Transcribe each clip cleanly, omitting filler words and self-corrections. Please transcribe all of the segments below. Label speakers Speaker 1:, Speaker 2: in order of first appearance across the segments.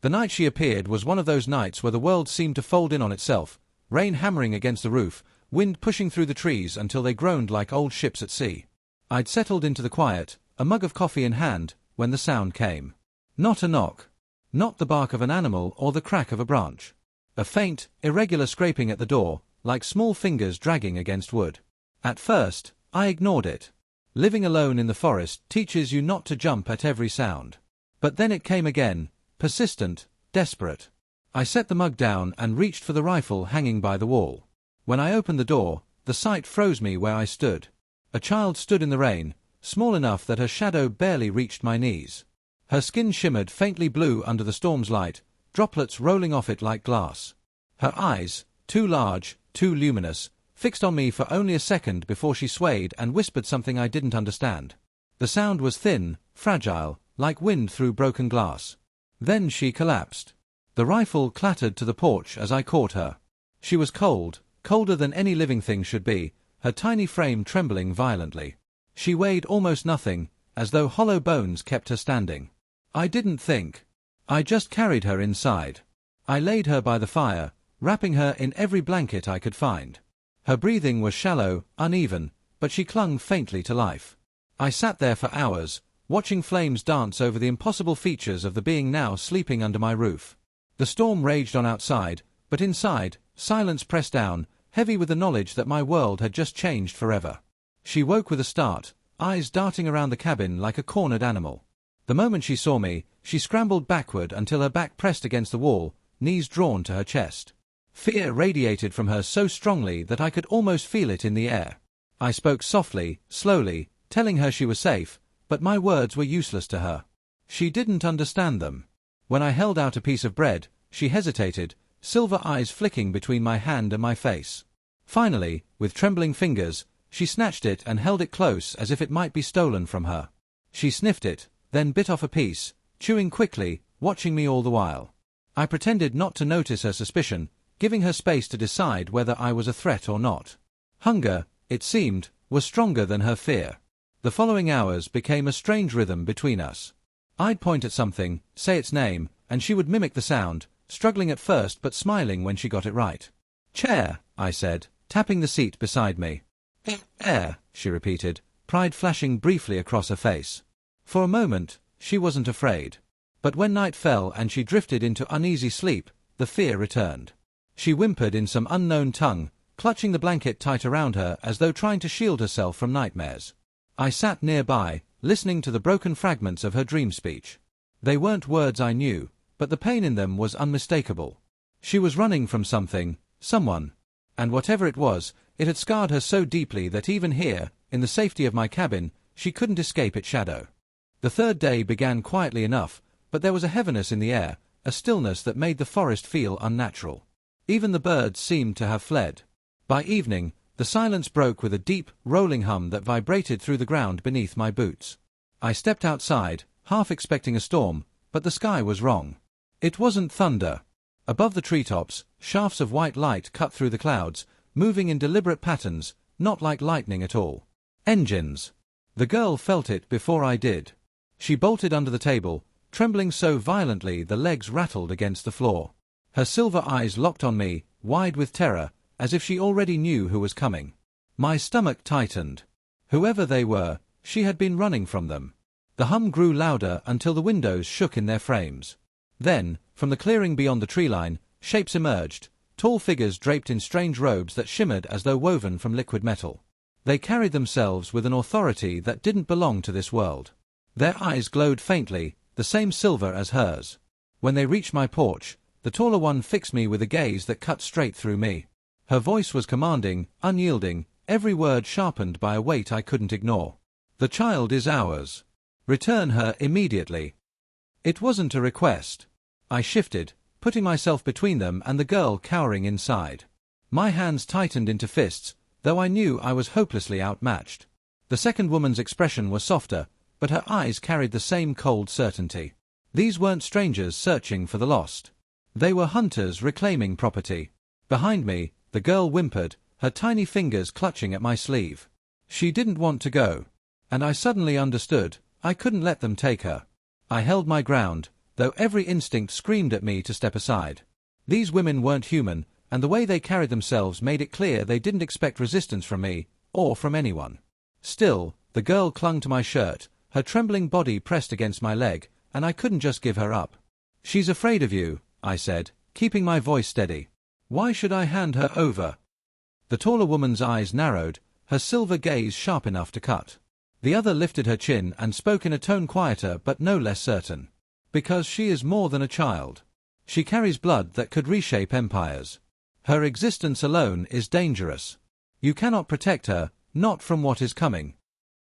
Speaker 1: The night she appeared was one of those nights where the world seemed to fold in on itself, rain hammering against the roof, wind pushing through the trees until they groaned like old ships at sea. I'd settled into the quiet, a mug of coffee in hand, when the sound came. Not a knock. Not the bark of an animal or the crack of a branch. A faint, irregular scraping at the door, like small fingers dragging against wood. At first, I ignored it. Living alone in the forest teaches you not to jump at every sound. But then it came again, persistent, desperate. I set the mug down and reached for the rifle hanging by the wall. When I opened the door, the sight froze me where I stood. A child stood in the rain, small enough that her shadow barely reached my knees. Her skin shimmered faintly blue under the storm's light, droplets rolling off it like glass. Her eyes, too large, too luminous, fixed on me for only a second before she swayed and whispered something I didn't understand. The sound was thin, fragile, like wind through broken glass. Then she collapsed. The rifle clattered to the porch as I caught her. She was cold, colder than any living thing should be, her tiny frame trembling violently. She weighed almost nothing, as though hollow bones kept her standing. I didn't think. I just carried her inside. I laid her by the fire, wrapping her in every blanket I could find. Her breathing was shallow, uneven, but she clung faintly to life. I sat there for hours, watching flames dance over the impossible features of the being now sleeping under my roof. The storm raged on outside, but inside, silence pressed down, heavy with the knowledge that my world had just changed forever. She woke with a start, eyes darting around the cabin like a cornered animal. The moment she saw me, she scrambled backward until her back pressed against the wall, knees drawn to her chest. Fear radiated from her so strongly that I could almost feel it in the air. I spoke softly, slowly, telling her she was safe, but my words were useless to her. She didn't understand them. When I held out a piece of bread, she hesitated, silver eyes flicking between my hand and my face. Finally, with trembling fingers, she snatched it and held it close as if it might be stolen from her. She sniffed it, then bit off a piece, chewing quickly, watching me all the while. I pretended not to notice her suspicion, giving her space to decide whether I was a threat or not. Hunger, it seemed, was stronger than her fear. The following hours became a strange rhythm between us. I'd point at something, say its name, and she would mimic the sound, struggling at first but smiling when she got it right. "Chair," I said, tapping the seat beside me. "Air," she repeated, pride flashing briefly across her face. For a moment, she wasn't afraid. But when night fell and she drifted into uneasy sleep, the fear returned. She whimpered in some unknown tongue, clutching the blanket tight around her as though trying to shield herself from nightmares. I sat nearby, listening to the broken fragments of her dream speech. They weren't words I knew, but the pain in them was unmistakable. She was running from something, someone. And whatever it was, it had scarred her so deeply that even here, in the safety of my cabin, she couldn't escape its shadow. The third day began quietly enough, but there was a heaviness in the air, a stillness that made the forest feel unnatural. Even the birds seemed to have fled. By evening, the silence broke with a deep, rolling hum that vibrated through the ground beneath my boots. I stepped outside, half expecting a storm, but the sky was wrong. It wasn't thunder. Above the treetops, shafts of white light cut through the clouds, moving in deliberate patterns, not like lightning at all. Engines. The girl felt it before I did. She bolted under the table, trembling so violently the legs rattled against the floor. Her silver eyes locked on me, wide with terror, as if she already knew who was coming. My stomach tightened. Whoever they were, she had been running from them. The hum grew louder until the windows shook in their frames. Then, from the clearing beyond the tree line, shapes emerged, tall figures draped in strange robes that shimmered as though woven from liquid metal. They carried themselves with an authority that didn't belong to this world. Their eyes glowed faintly, the same silver as hers. When they reached my porch, the taller one fixed me with a gaze that cut straight through me. Her voice was commanding, unyielding, every word sharpened by a weight I couldn't ignore. "The child is ours. Return her immediately." It wasn't a request. I shifted, putting myself between them and the girl cowering inside. My hands tightened into fists, though I knew I was hopelessly outmatched. The second woman's expression was softer, but her eyes carried the same cold certainty. These weren't strangers searching for the lost. They were hunters reclaiming property. Behind me, the girl whimpered, her tiny fingers clutching at my sleeve. She didn't want to go. And I suddenly understood, I couldn't let them take her. I held my ground, though every instinct screamed at me to step aside. These women weren't human, and the way they carried themselves made it clear they didn't expect resistance from me, or from anyone. Still, the girl clung to my shirt, her trembling body pressed against my leg, and I couldn't just give her up. "She's afraid of you," I said, keeping my voice steady. "Why should I hand her over?" The taller woman's eyes narrowed, her silver gaze sharp enough to cut. The other lifted her chin and spoke in a tone quieter but no less certain. "Because she is more than a child. She carries blood that could reshape empires. Her existence alone is dangerous. You cannot protect her, not from what is coming."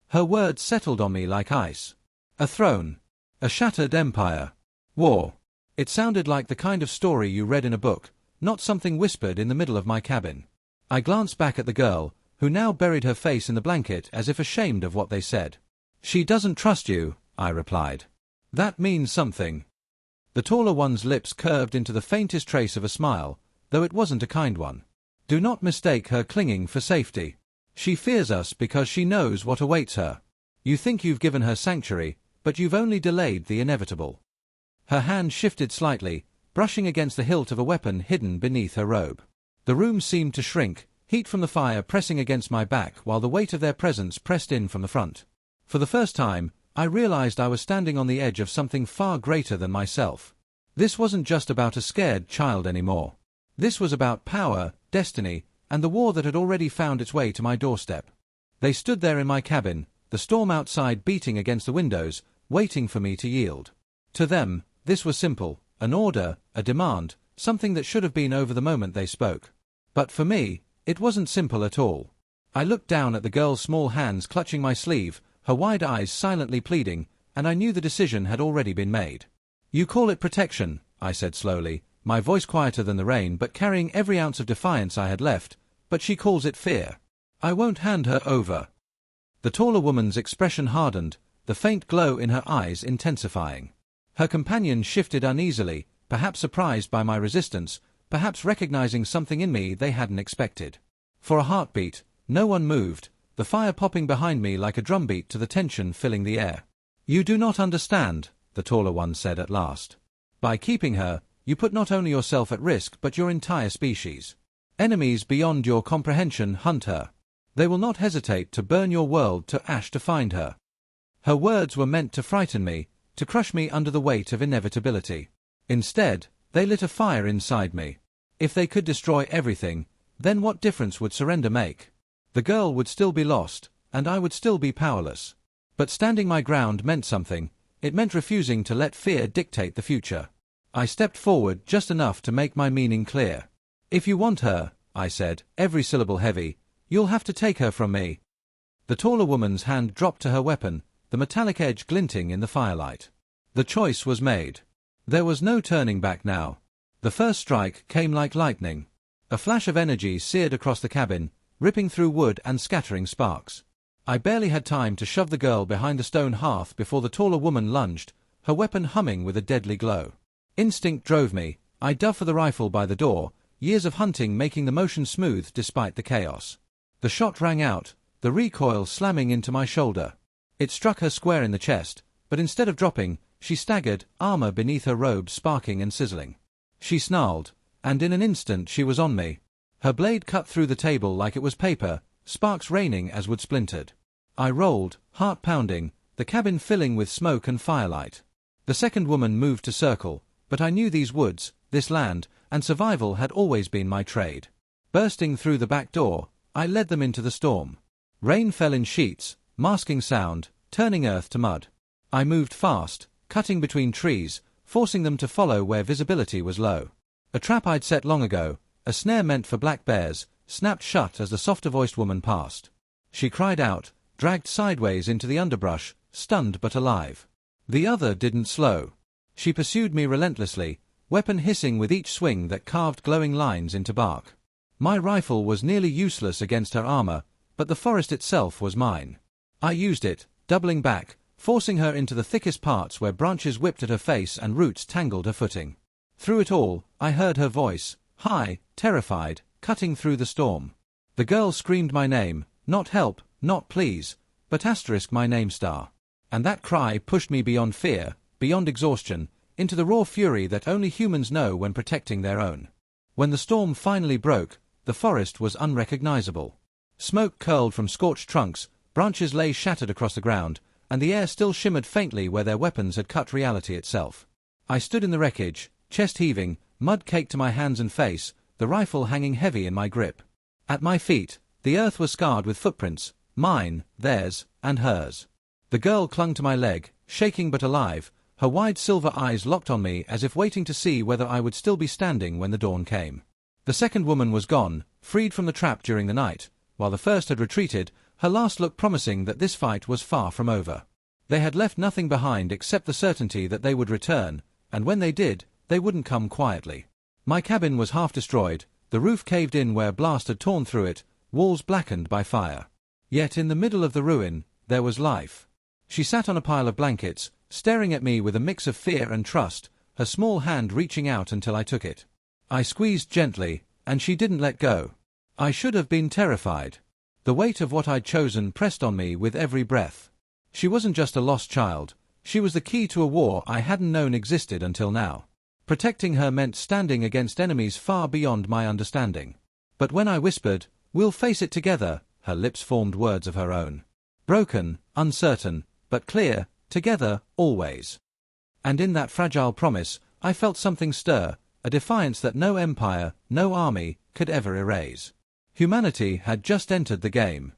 Speaker 1: Her words settled on me like ice. A throne. A shattered empire. War. It sounded like the kind of story you read in a book, not something whispered in the middle of my cabin. I glanced back at the girl, who now buried her face in the blanket as if ashamed of what they said. "She doesn't trust you," I replied. "That means something." The taller one's lips curved into the faintest trace of a smile, though it wasn't a kind one. "Do not mistake her clinging for safety. She fears us because she knows what awaits her. You think you've given her sanctuary, but you've only delayed the inevitable." Her hand shifted slightly, brushing against the hilt of a weapon hidden beneath her robe. The room seemed to shrink, heat from the fire pressing against my back while the weight of their presence pressed in from the front. For the first time, I realized I was standing on the edge of something far greater than myself. This wasn't just about a scared child anymore. This was about power, destiny, and the war that had already found its way to my doorstep. They stood there in my cabin, the storm outside beating against the windows, waiting for me to yield. To them, this was simple, an order, a demand, something that should have been over the moment they spoke. But for me, it wasn't simple at all. I looked down at the girl's small hands clutching my sleeve, her wide eyes silently pleading, and I knew the decision had already been made. "You call it protection," I said slowly, my voice quieter than the rain but carrying every ounce of defiance I had left, "but she calls it fear. I won't hand her over." The taller woman's expression hardened, the faint glow in her eyes intensifying. Her companion shifted uneasily, perhaps surprised by my resistance, perhaps recognizing something in me they hadn't expected. For a heartbeat, no one moved, the fire popping behind me like a drumbeat to the tension filling the air. "You do not understand," the taller one said at last. "By keeping her, you put not only yourself at risk but your entire species. Enemies beyond your comprehension hunt her. They will not hesitate to burn your world to ash to find her." Her words were meant to frighten me, to crush me under the weight of inevitability. Instead, they lit a fire inside me. If they could destroy everything, then what difference would surrender make? The girl would still be lost, and I would still be powerless. But standing my ground meant something. It meant refusing to let fear dictate the future. I stepped forward just enough to make my meaning clear. "If you want her," I said, every syllable heavy, "you'll have to take her from me." The taller woman's hand dropped to her weapon, the metallic edge glinting in the firelight. The choice was made. There was no turning back now. The first strike came like lightning. A flash of energy seared across the cabin, ripping through wood and scattering sparks. I barely had time to shove the girl behind the stone hearth before the taller woman lunged, her weapon humming with a deadly glow. Instinct drove me. I dove for the rifle by the door, years of hunting making the motion smooth despite the chaos. The shot rang out, the recoil slamming into my shoulder. It struck her square in the chest, but instead of dropping, she staggered, armor beneath her robe sparking and sizzling. She snarled, and in an instant she was on me. Her blade cut through the table like it was paper, sparks raining as wood splintered. I rolled, heart pounding, the cabin filling with smoke and firelight. The second woman moved to circle, but I knew these woods, this land, and survival had always been my trade. Bursting through the back door, I led them into the storm. Rain fell in sheets, masking sound, turning earth to mud. I moved fast, cutting between trees, forcing them to follow where visibility was low. A trap I'd set long ago, a snare meant for black bears, snapped shut as the softer-voiced woman passed. She cried out, dragged sideways into the underbrush, stunned but alive. The other didn't slow. She pursued me relentlessly, weapon hissing with each swing that carved glowing lines into bark. My rifle was nearly useless against her armor, but the forest itself was mine. I used it, doubling back, forcing her into the thickest parts where branches whipped at her face and roots tangled her footing. Through it all, I heard her voice, high, terrified, cutting through the storm. The girl screamed my name, not help, not please, but asterisk my name star. And that cry pushed me beyond fear, beyond exhaustion, into the raw fury that only humans know when protecting their own. When the storm finally broke, the forest was unrecognizable. Smoke curled from scorched trunks, branches lay shattered across the ground, and the air still shimmered faintly where their weapons had cut reality itself. I stood in the wreckage, chest heaving, mud caked to my hands and face, the rifle hanging heavy in my grip. At my feet, the earth was scarred with footprints, mine, theirs, and hers. The girl clung to my leg, shaking but alive, her wide silver eyes locked on me as if waiting to see whether I would still be standing when the dawn came. The second woman was gone, freed from the trap during the night, while the first had retreated, her last look promising that this fight was far from over. They had left nothing behind except the certainty that they would return, and when they did, they wouldn't come quietly. My cabin was half destroyed, the roof caved in where a blast had torn through it, walls blackened by fire. Yet in the middle of the ruin, there was life. She sat on a pile of blankets, staring at me with a mix of fear and trust, her small hand reaching out until I took it. I squeezed gently, and she didn't let go. I should have been terrified. The weight of what I'd chosen pressed on me with every breath. She wasn't just a lost child, she was the key to a war I hadn't known existed until now. Protecting her meant standing against enemies far beyond my understanding. But when I whispered, "We'll face it together," her lips formed words of her own. Broken, uncertain, but clear, together, always. And in that fragile promise, I felt something stir, a defiance that no empire, no army, could ever erase. Humanity had just entered the game.